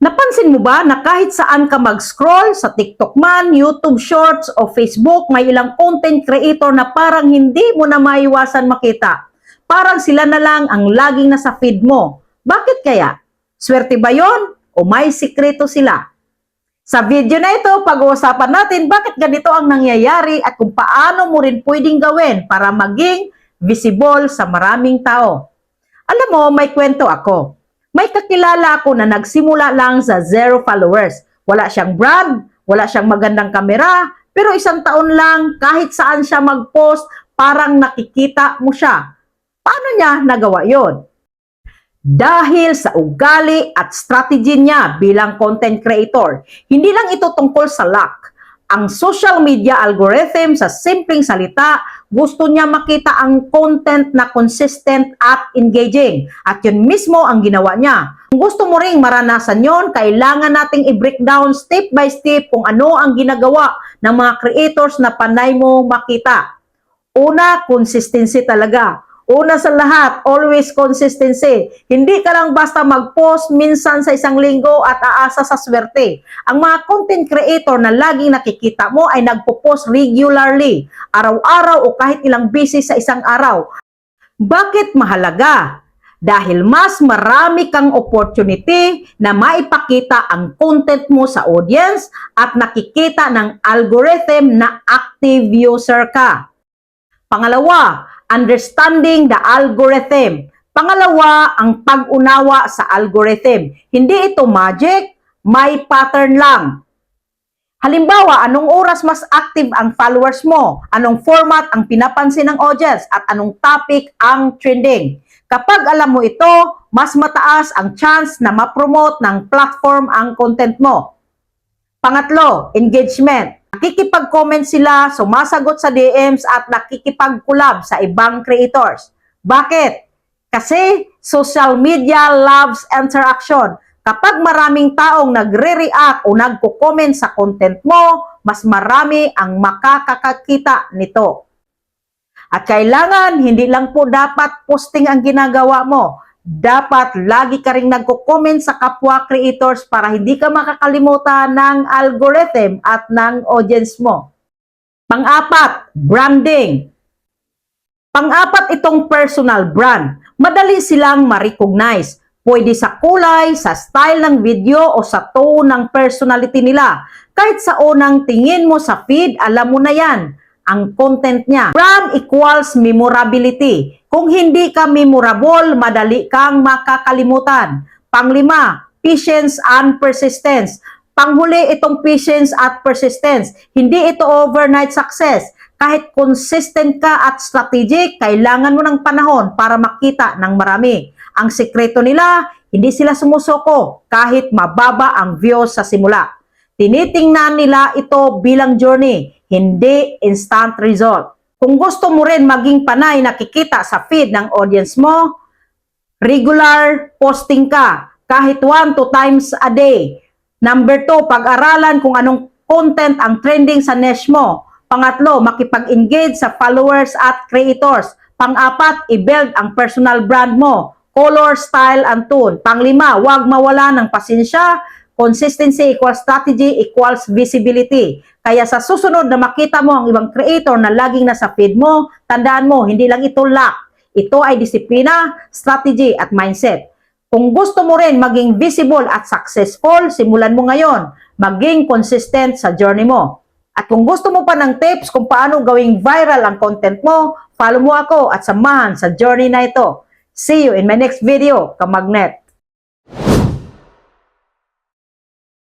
Napansin mo ba na kahit saan ka mag-scroll, sa TikTok man, YouTube Shorts o Facebook, may ilang content creator na parang hindi mo na maiwasan makita. Parang sila na lang ang laging nasa feed mo. Bakit kaya? Swerte ba yon? O may sikreto sila? Sa video na ito, pag-uusapan natin bakit ganito ang nangyayari at kung paano mo rin pwedeng gawin para maging visible sa maraming tao. Alam mo, may kwento ako. May kakilala ako na nagsimula lang sa 0 followers. Wala siyang brand, wala siyang magandang kamera, pero isang taon lang kahit saan siya mag-post, parang nakikita mo siya. Paano niya nagawa yon? Dahil sa ugali at strategy niya bilang content creator. Hindi lang ito tungkol sa luck. Ang social media algorithm, sa simpleng salita, gusto niya makita ang content na consistent at engaging. At yun mismo ang ginawa niya. Kung gusto mo ring maranasan yon, kailangan nating i-breakdown step by step kung ano ang ginagawa ng mga creators na panay mo makita. Una, consistency talaga. Una sa lahat, always consistency. Hindi ka lang basta mag-post minsan sa isang linggo at aasa sa swerte. Ang mga content creator na laging nakikita mo ay nagpo-post regularly, araw-araw o kahit ilang beses sa isang araw. Bakit mahalaga? Dahil mas marami kang opportunity na maipakita ang content mo sa audience at nakikita ng algorithm na active user ka. Pangalawa, understanding the algorithm. Pangalawa, ang pag-unawa sa algorithm. Hindi ito magic, may pattern lang. Halimbawa, anong oras mas active ang followers mo? Anong format ang pinapansin ng audience? At anong topic ang trending? Kapag alam mo ito, mas mataas ang chance na ma-promote ng platform ang content mo. Pangatlo, engagement. Nakikipag-comment sila, sumasagot sa DMs at nakikipag-collab sa ibang creators. Bakit? Kasi social media loves interaction. Kapag maraming taong nagre-react o nagko-comment sa content mo, mas marami ang makakakita nito. At kailangan, hindi lang po dapat posting ang ginagawa mo. Dapat lagi ka rin nagko-comment sa kapwa creators para hindi ka makakalimutan ng algorithm at ng audience mo. Pang-apat, branding. Pang-apat itong personal brand. Madali silang ma-recognize. Pwede sa kulay, sa style ng video o sa tone ng personality nila. Kahit sa unang tingin mo sa feed, alam mo na yan ang content niya. Brand equals memorability. Kung hindi ka memorable, madali kang makakalimutan. Panglima, patience and persistence. Panghuli itong patience at persistence. Hindi ito overnight success. Kahit consistent ka at strategic, kailangan mo ng panahon para makita ng marami. Ang sekreto nila, hindi sila sumusuko kahit mababa ang views sa simula. Tinitingnan nila ito bilang journey, hindi instant result. Kung gusto mo rin maging panay nakikita sa feed ng audience mo, regular posting ka kahit 1 to 2 times a day. Number 2, pag-aralan kung anong content ang trending sa niche mo. Pangatlo, makipag-engage sa followers at creators. Pang-apat, i-build ang personal brand mo. Color, style, and tone. Panglima, huwag mawala ng pasensya. Consistency equals strategy equals visibility. Kaya sa susunod na makita mo ang ibang creator na laging nasa feed mo, tandaan mo, hindi lang ito luck. Ito ay disiplina, strategy at mindset. Kung gusto mo rin maging visible at successful, simulan mo ngayon. Maging consistent sa journey mo. At kung gusto mo pa ng tips kung paano gawing viral ang content mo, follow mo ako at samahan sa journey na ito. See you in my next video, Kamagnet.